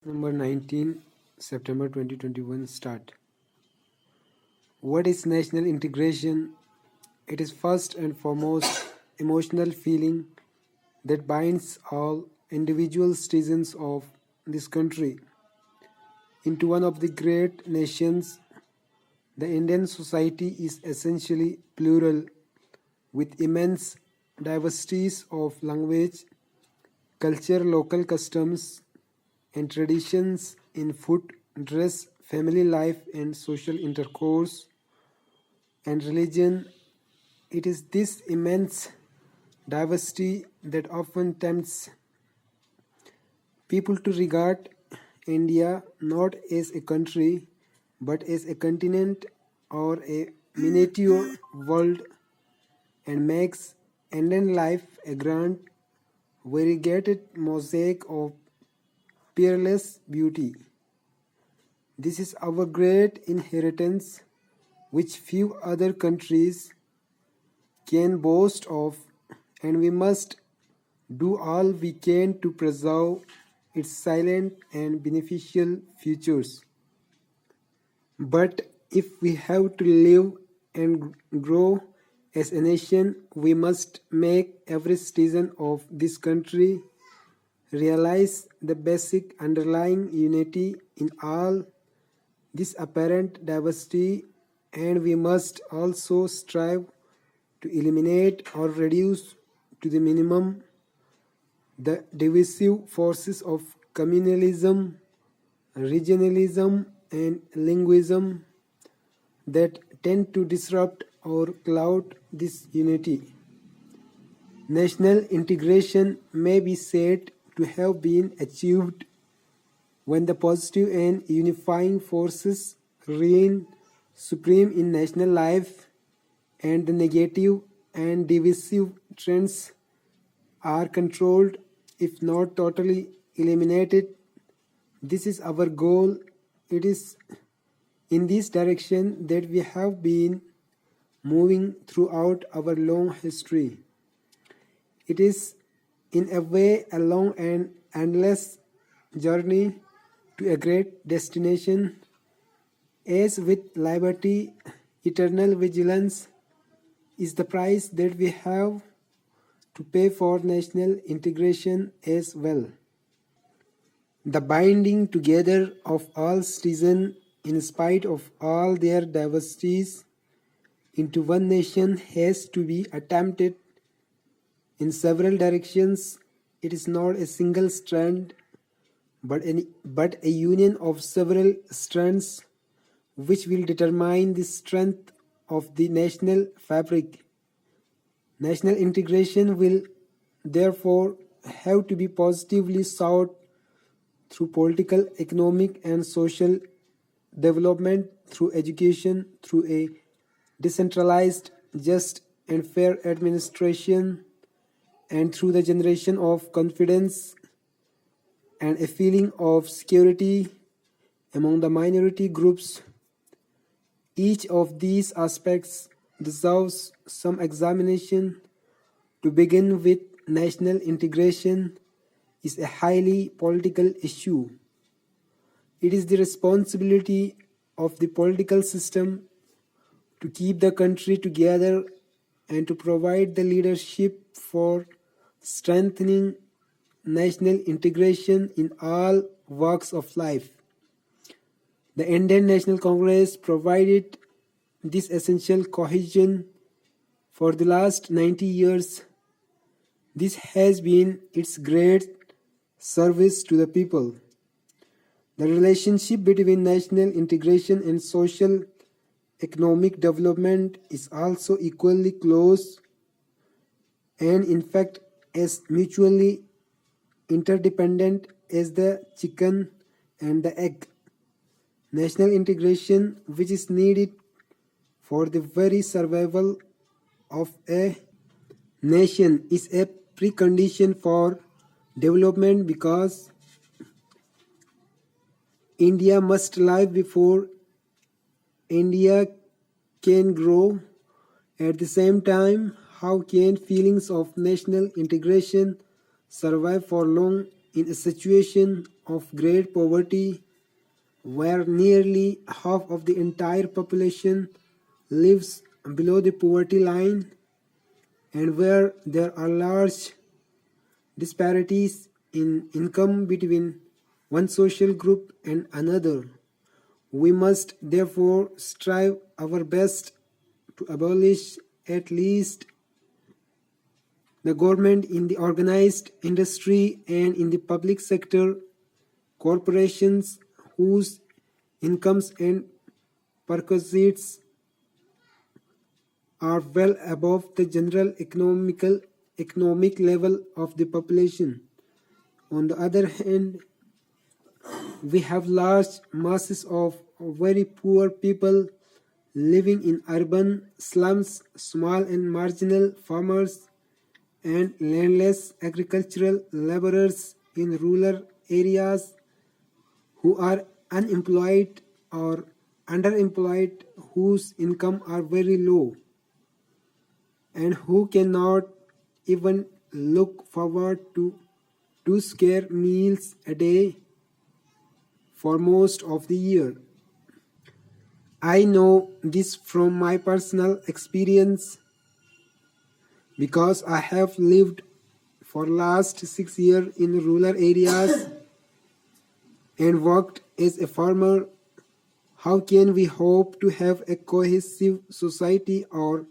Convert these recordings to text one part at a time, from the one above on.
Number 19, September 2021 start. What is national integration? It is first and foremost emotional feeling that binds all individual citizens of this country into one of the great nations. The Indian society is essentially plural with immense diversities of language, culture, local customs, and traditions in food, dress, family life, and social intercourse and religion. It is this immense diversity that often tempts people to regard India not as a country but as a continent or a miniature world, and makes Indian life a grand, variegated mosaic of peerless beauty. This is our great inheritance, which few other countries can boast of, and we must do all we can to preserve its silent and beneficial futures. But if we have to live and grow as a nation, we must make every citizen of this country realize the basic underlying unity in all this apparent diversity, and we must also strive to eliminate or reduce to the minimum the divisive forces of communalism, regionalism, and linguism that tend to disrupt or cloud this unity. National integration may be said to have been achieved when the positive and unifying forces reign supreme in national life and the negative and divisive trends are controlled, if not totally eliminated. This is our goal. It is in this direction that we have been moving throughout our long history. It is, in a way, a long and endless journey to a great destination. As with liberty, eternal vigilance is the price that we have to pay for national integration as well. The binding together of all citizens, in spite of all their diversities, into one nation has to be attempted in several directions. It is not a single strand, but a union of several strands which will determine the strength of the national fabric. National integration will therefore have to be positively sought through political, economic, and social development, through education, through a decentralized, just, and fair administration, and through the generation of confidence and a feeling of security among the minority groups. Each of these aspects deserves some examination. To begin with, national integration is a highly political issue. It is the responsibility of the political system to keep the country together and to provide the leadership for strengthening national integration in all walks of life. The Indian National Congress provided this essential cohesion for the last 90 years. This has been its great service to the people. The relationship between national integration and social economic development is also equally close and, in fact, as mutually interdependent as the chicken and the egg. National integration, which is needed for the very survival of a nation, is a precondition for development, because India must live before India can grow. At the same time, how can feelings of national integration survive for long in a situation of great poverty where nearly half of the entire population lives below the poverty line and where there are large disparities in income between one social group and another. We must therefore strive our best to abolish at least the government in the organized industry and in the public sector corporations whose incomes and perquisites are well above the general economic level of the population. On the other hand, we have large masses of very poor people living in urban slums, small and marginal farmers, and landless agricultural laborers in rural areas who are unemployed or underemployed, whose income are very low, and who cannot even look forward to 2 square meals a day for most of the year. I know this from my personal experience because I have lived for last 6 years in rural areas and worked as a farmer. How can we hope to have a cohesive society or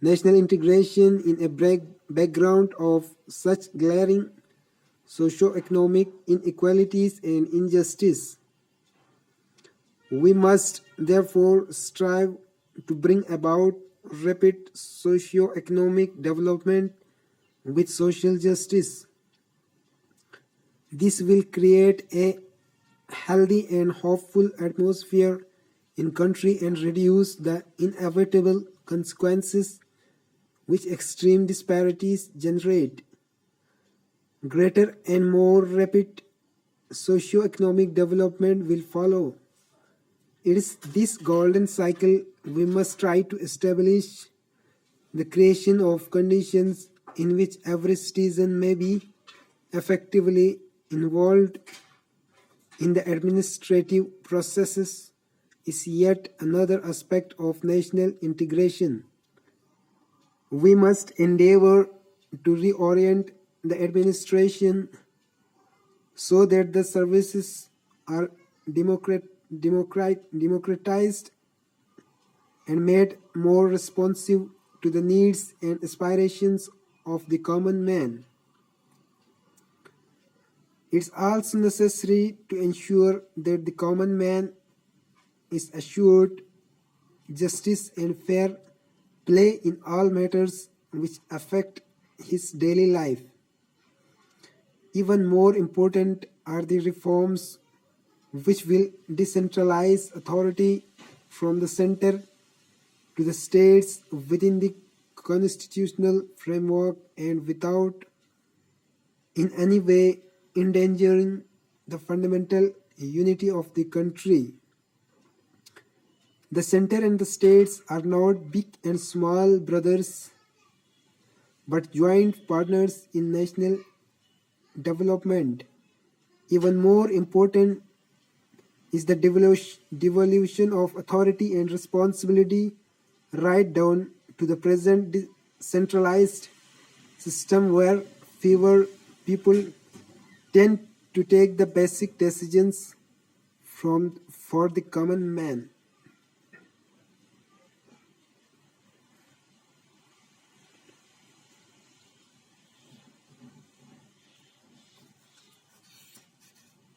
national integration in a background of such glaring socio-economic inequalities and injustice? We must therefore strive to bring about rapid socio-economic development with social justice. This will create a healthy and hopeful atmosphere in country and reduce the inevitable consequences which extreme disparities generate. Greater and more rapid socio-economic development will follow. It is this golden cycle we must try to establish, the creation of conditions in which every citizen may be effectively involved in the administrative processes is yet another aspect of national integration. We must endeavor to reorient the administration so that the services are democratized and made more responsive to the needs and aspirations of the common man. It's also necessary to ensure that the common man is assured justice and fair play in all matters which affect his daily life. Even more important are the reforms which will decentralize authority from the center to the states within the constitutional framework and without in any way endangering the fundamental unity of the country. The center and the states are not big and small brothers, but joint partners in national development. Even more important is the devolution of authority and responsibility right down to the present centralized system where fewer people tend to take the basic decisions for the common man.